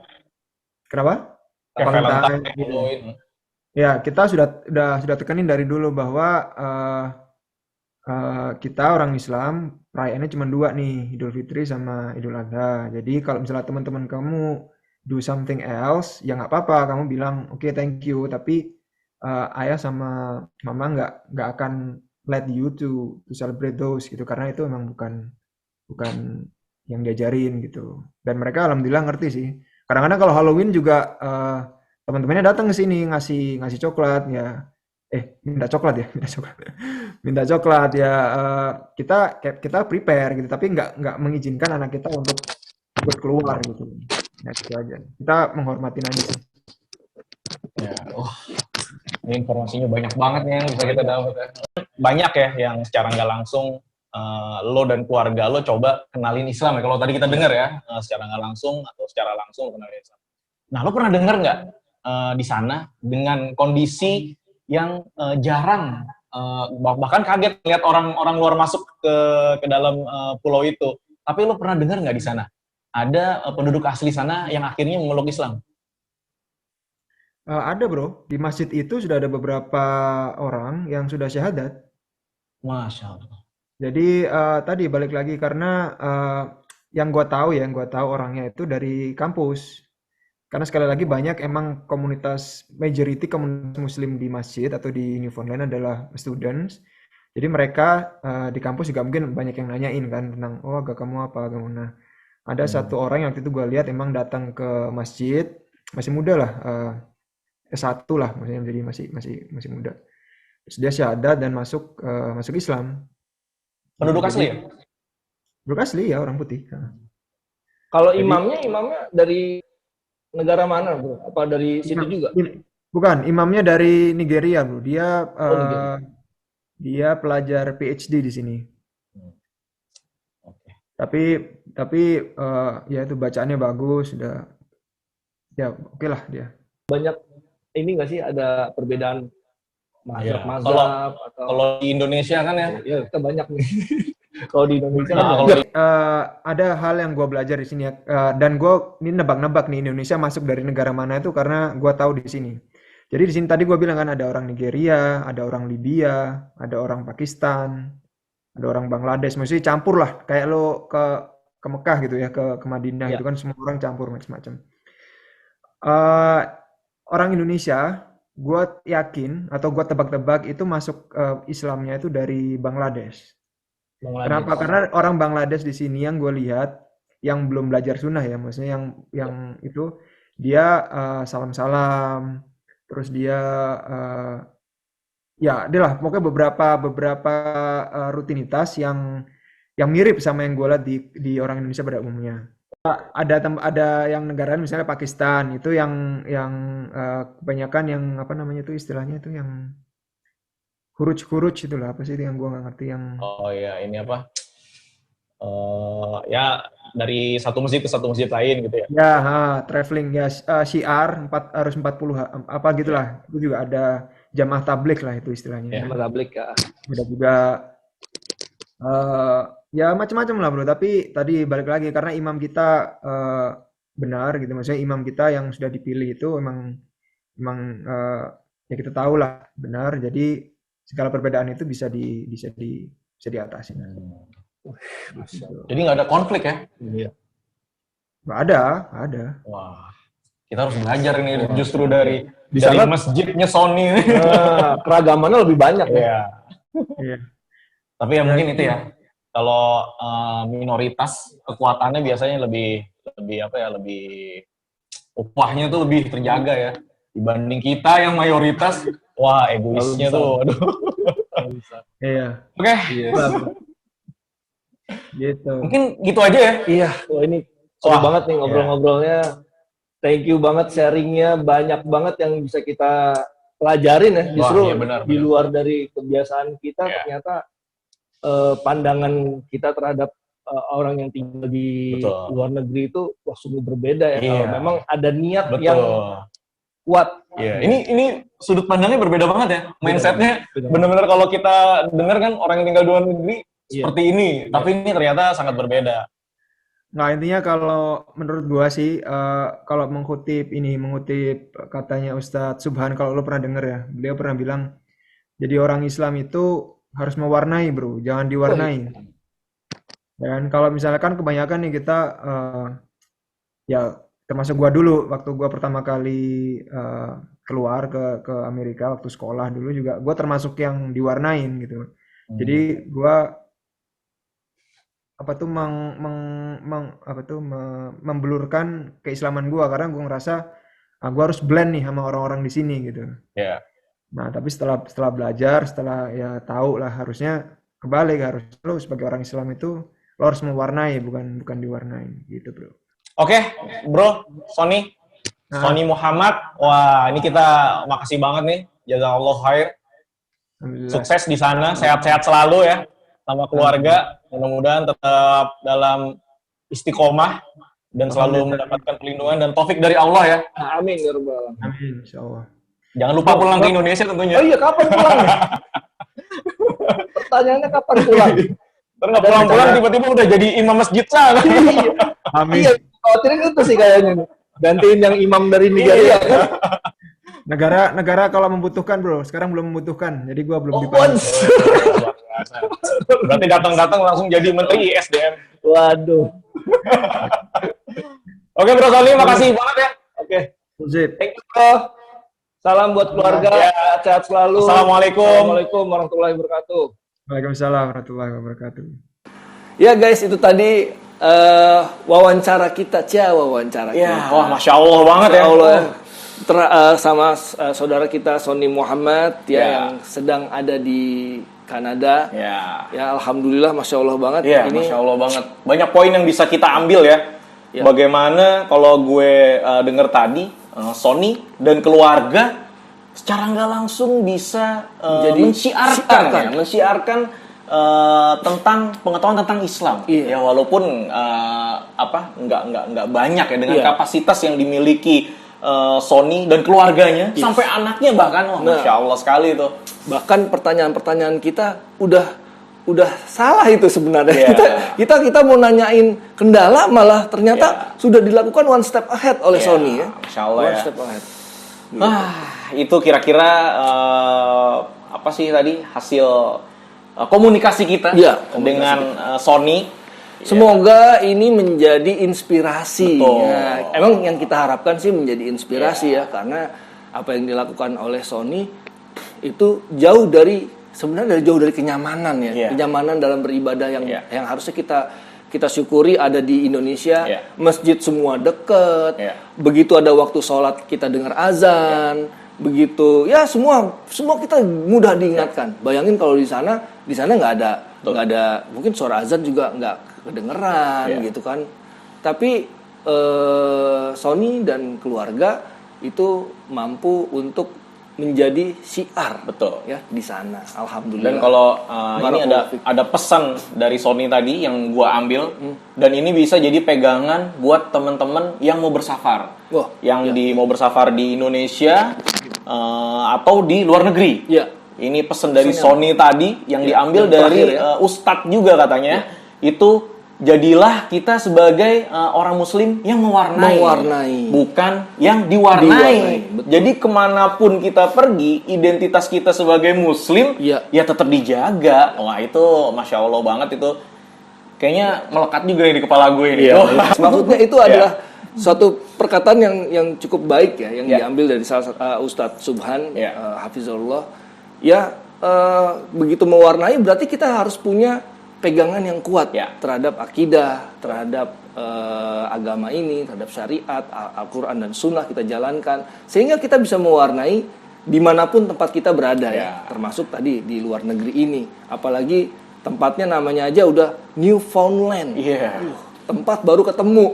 A: kenapa?
B: Valentine.
A: Ya, kita sudah tekenin dari dulu bahwa kita orang Islam perayaannya cuma 2 nih, Idul Fitri sama Idul Adha. Jadi kalau misalnya teman-teman kamu do something else, ya nggak apa-apa, kamu bilang oke, thank you, tapi ayah sama mama nggak akan let you to celebrate those gitu, karena itu memang bukan yang diajarin gitu. Dan mereka alhamdulillah ngerti sih. Kadang-kadang kalau Halloween juga teman-temannya datang ke sini ngasih coklat ya. Minta coklat ya. Kita prepare gitu, tapi nggak mengizinkan anak kita untuk ikut keluar gitu. Ya itu aja. Kita menghormatin aja sih.
B: Ya, ini informasinya banyak banget nih yang bisa kita dapat. Banyak ya yang secara nggak langsung lo dan keluarga lo coba kenalin Islam ya. Kalau tadi kita dengar ya, secara nggak langsung atau secara langsung kenalin Islam. Nah, lo pernah dengar nggak di sana dengan kondisi yang jarang bahkan kaget lihat orang luar masuk ke dalam pulau itu. Tapi lo pernah dengar nggak di sana ada penduduk asli sana yang akhirnya memeluk Islam?
A: Ada bro, di masjid itu sudah ada beberapa orang yang sudah syahadat.
B: Masya Allah.
A: Jadi tadi balik lagi karena yang gua tahu orangnya itu dari kampus. Karena sekali lagi banyak emang majority komunitas muslim di masjid atau di Newfoundland adalah students. Jadi mereka di kampus juga mungkin banyak yang nanyain kan tentang agak kamu apa agak mana. Ada satu orang yang waktu itu gue lihat emang datang ke masjid, masih muda lah, S1 lah, maksudnya jadi masih muda. Terus dia syahadat dan masuk Islam.
B: Penduduk asli ya?
A: Penduduk asli ya, orang putih.
D: Kalau
A: Jadi-
D: imamnya dari negara mana, bro? Apa dari situ juga?
A: Bukan, imamnya dari Nigeria, bro. Dia
D: Nigeria.
A: dia pelajar PhD di sini.
B: Oke.
A: Tapi ya itu bacaannya bagus, sudah ya oke lah dia.
D: Banyak ini nggak sih ada perbedaan
B: Iya.
D: mazhab atau
B: Kalau di Indonesia kan ya,
D: ya kita banyak nih. Kalau di Indonesia
B: Nah,
D: kan
B: kalau
D: banyak.
A: Ada hal yang gue belajar di sini ya, dan gue ini nebak-nebak nih Indonesia masuk dari negara mana itu karena gue tahu di sini. Jadi di sini tadi gue bilang kan ada orang Nigeria, ada orang Libya, ada orang Pakistan, ada orang Bangladesh, maksudnya campur lah, kayak lo ke Mekah gitu ya, ke Madinah
D: Ya.
A: itu kan semua orang campur macam-macam. Eh, Orang Indonesia, gue yakin atau gue tebak-tebak itu masuk Islamnya itu dari Bangladesh. Kenapa? Karena orang Bangladesh di sini yang gue lihat yang belum belajar sunnah ya, maksudnya yang itu dia salam-salam, terus dia ya adalah pokoknya beberapa rutinitas yang mirip sama yang gue lihat di orang Indonesia pada umumnya. Ada yang negara lain, misalnya Pakistan itu yang kebanyakan yang apa namanya itu istilahnya itu yang huruj itulah, apa sih itu yang gue nggak ngerti yang
B: oh ya ini apa? Ya dari satu masjid ke satu masjid lain gitu ya.
A: ya traveling ya, syiar harus 40 apa gitulah. Itu juga ada jamaah tabligh lah itu istilahnya.
B: Ya.
D: Tablik ya.
A: Ada juga ya macam-macam lah bro, tapi tadi balik lagi karena imam kita benar gitu, maksudnya imam kita yang sudah dipilih itu emang ya kita tahu lah benar, jadi segala perbedaan itu bisa diatasi.
B: Jadi nggak ada konflik ya?
D: Iya.
A: Nggak ada.
B: Wah, kita harus belajar ini justru dari
D: sana-
B: masjidnya Sony.
D: Keragamannya lebih banyak ya.
B: Iya.
A: Iya.
B: Tapi ya mungkin itu ya. Kalau minoritas kekuatannya biasanya lebih apa ya, lebih upahnya tuh lebih terjaga ya dibanding kita yang mayoritas. Wah, egoisnya tuh. Aduh.
A: Iya.
B: Oke,
A: Gitu.
B: mungkin gitu aja ya.
D: Iya, wah ini seru
B: Wah,
D: banget nih ngobrol-ngobrolnya. Thank you banget sharingnya, banyak banget yang bisa kita pelajarin ya. Justru
B: iya, benar,
D: di
B: benar.
D: luar dari kebiasaan kita,
B: Iya.
D: ternyata pandangan kita terhadap orang yang tinggal di
B: Betul.
D: luar negeri itu wah sungguh berbeda ya.
B: Iya.
D: Kalau memang ada niat
B: Betul.
D: yang kuat.
B: Iya, ini sudut pandangnya berbeda banget ya. Mindsetnya
D: Beda.
B: benar-benar kalau kita dengar kan orang yang tinggal di luar negeri
D: Iya.
B: seperti ini, tapi ini ternyata sangat berbeda.
A: Nah, intinya kalau menurut gua sih, kalau mengutip katanya Ustadz Subhan, kalau lo pernah denger ya, beliau pernah bilang, jadi orang Islam itu harus mewarnai bro, jangan diwarnai. Dan kalau misalkan kebanyakan nih kita, ya termasuk gua dulu, waktu gua pertama kali keluar ke Amerika, waktu sekolah dulu juga, gua termasuk yang diwarnain gitu. Jadi gua membelurkan keislaman gua karena gua ngerasa gua harus blend nih sama orang-orang di sini gitu.
B: Ya.
A: Nah, tapi setelah belajar, setelah ya tahu lah harusnya kebalik, harus lo sebagai orang Islam itu lo harus mewarnai bukan diwarnai gitu, Bro.
B: Oke, Bro, Sony Muhammad. Wah, ini kita makasih banget nih. Jazakallah khair.
A: Alhamdulillah.
B: Sukses di sana, sehat-sehat selalu ya sama keluarga. Mudah-mudahan tetap dalam istiqomah dan selalu mendapatkan perlindungan dan taufik dari Allah ya.
D: Amin ya rabbal alamin.
A: Amin, insyaallah.
B: Jangan lupa pulang ke Indonesia tentunya.
D: Oh iya, kapan pulang? Pertanyaannya kapan pulang?
B: Ntar nggak pulang-pulang tiba-tiba udah jadi imam masjid sana.
A: Amin.
D: Iya, khawatirin itu sih kayaknya nih. Gantiin yang imam dari Nigeria kan.
A: Negara kalau membutuhkan bro, sekarang belum membutuhkan, jadi gua belum
D: Oh,
A: dipanggil.
D: once.
B: Berarti datang-datang langsung jadi menteri ISDM.
D: Waduh.
B: Oke Bro Sony, makasih banget ya.
D: Oke.
A: Sip.
D: Thank you, bro. Salam buat keluarga. Sehat selalu.
B: Assalamualaikum.
D: Assalamualaikum warahmatullahi wabarakatuh.
A: Waalaikumsalam warahmatullahi wabarakatuh.
D: Ya guys, itu tadi wawancara kita, wawancara
B: Ya,
D: kita.
B: wah Masya Allah banget ya.
D: Masya Allah ya. Sama saudara kita Sony Muhammad ya,
B: Ya.
D: yang sedang ada di Kanada.
B: Ya.
D: Ya, alhamdulillah, Masya Allah banget.
B: Iya,
D: Ini
B: Masya Allah banget. Banyak poin yang bisa kita ambil ya.
D: Ya.
B: Bagaimana kalau gue denger tadi, Sony dan keluarga secara nggak langsung bisa
D: Menjadi
B: mensiarkan tentang pengetahuan tentang Islam.
D: Iya.
B: Ya walaupun nggak banyak ya dengan
D: Iya.
B: kapasitas yang dimiliki Sony dan keluarganya,
D: Yes.
B: sampai anaknya bahkan, wah,
D: Nah.
B: Masya Allah sekali itu.
D: bahkan pertanyaan-pertanyaan kita udah salah itu sebenarnya.
B: Yeah.
D: Kita mau nanyain kendala malah ternyata sudah dilakukan one step ahead oleh
B: Yeah,
D: Sony ya.
B: Masya Allah
D: One
B: ya.
D: step ahead.
B: Itu kira-kira apa sih tadi hasil komunikasi kita
D: Iya, komunikasi
B: dengan Sony.
D: Semoga ini menjadi inspirasi.
B: Betul.
D: Ya, emang yang kita harapkan sih menjadi inspirasi ya, karena apa yang dilakukan oleh Sony itu jauh dari kenyamanan ya,
B: Iya.
D: kenyamanan dalam beribadah yang
B: Iya.
D: yang harusnya kita syukuri ada di Indonesia.
B: Iya.
D: Masjid semua deket.
B: Iya.
D: Begitu ada waktu sholat kita dengar azan. Begitu ya semua kita mudah diingatkan. Bayangin kalau di sana nggak ada mungkin suara azan juga nggak kedengeran
B: Iya.
D: gitu kan. Tapi Sony dan keluarga itu mampu untuk menjadi syiar
B: Betul.
D: ya di sana. Alhamdulillah.
B: Dan kalau ini
D: Barakallahu
B: ada pesan dari Sony tadi yang gua ambil, dan ini bisa jadi pegangan buat teman-teman yang mau bersafar,
D: Wah,
B: yang mau bersafar di Indonesia atau di luar negeri.
D: ya.
B: Ini pesan dari Sony tadi yang diambil
D: yang
B: dari
D: terakhir ya.
B: Ustadz juga katanya. Itu jadilah kita sebagai orang Muslim yang mewarnai, bukan yang diwarnai.
D: Betul.
B: Jadi kemanapun kita pergi, identitas kita sebagai Muslim
D: Iya.
B: ya tetap dijaga. Wah itu Masya Allah banget itu. Kayaknya melekat juga nih di kepala gue ini.
D: Iya.
B: Oh.
D: Maksudnya itu adalah suatu perkataan yang cukup baik ya, yang
B: Ya.
D: diambil dari Ustadz Subhan,
B: Ya.
D: Hafizullah. Ya, begitu mewarnai berarti kita harus punya pegangan yang kuat
B: Ya.
D: terhadap akidah, terhadap agama ini, terhadap syariat, Al-Quran dan Sunnah kita jalankan, sehingga kita bisa mewarnai dimanapun tempat kita berada ya, termasuk tadi di luar negeri ini, apalagi tempatnya namanya aja udah Newfoundland.
B: Iya.
D: Tempat baru ketemu.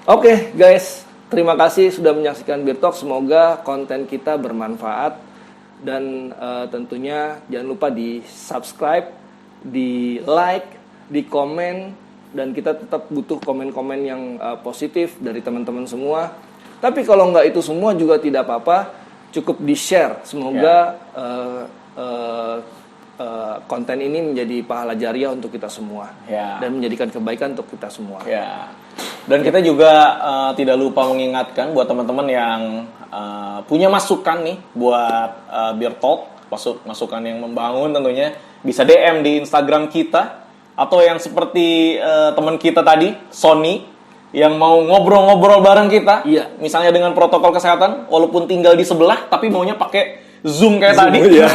D: Oke, guys, terima kasih sudah menyaksikan Beer Talk. Semoga konten kita bermanfaat dan tentunya jangan lupa di subscribe, di like, di komen, dan kita tetap butuh komen-komen yang positif dari teman-teman semua. Tapi kalau nggak itu semua juga tidak apa-apa, cukup di share. Semoga konten ini menjadi pahala jariah untuk kita semua dan menjadikan kebaikan untuk kita semua.
B: Ya. Dan kita juga tidak lupa mengingatkan buat teman-teman yang punya masukan nih buat Beer Talk, masukan yang membangun tentunya bisa DM di Instagram kita, atau yang seperti teman kita tadi Sony yang mau ngobrol-ngobrol bareng kita, misalnya dengan protokol kesehatan walaupun tinggal di sebelah tapi maunya pakai Zoom kayak tadi.
D: Ya.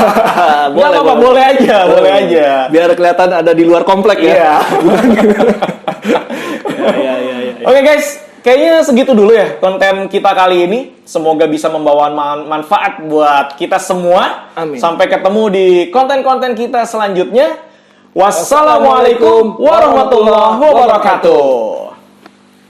B: boleh aja.
D: Biar kelihatan ada di luar komplek ya.
B: Oke guys, kayaknya segitu dulu ya konten kita kali ini. Semoga bisa membawa manfaat buat kita semua.
D: Amin.
B: Sampai ketemu di konten-konten kita selanjutnya. Wassalamualaikum warahmatullahi wabarakatuh.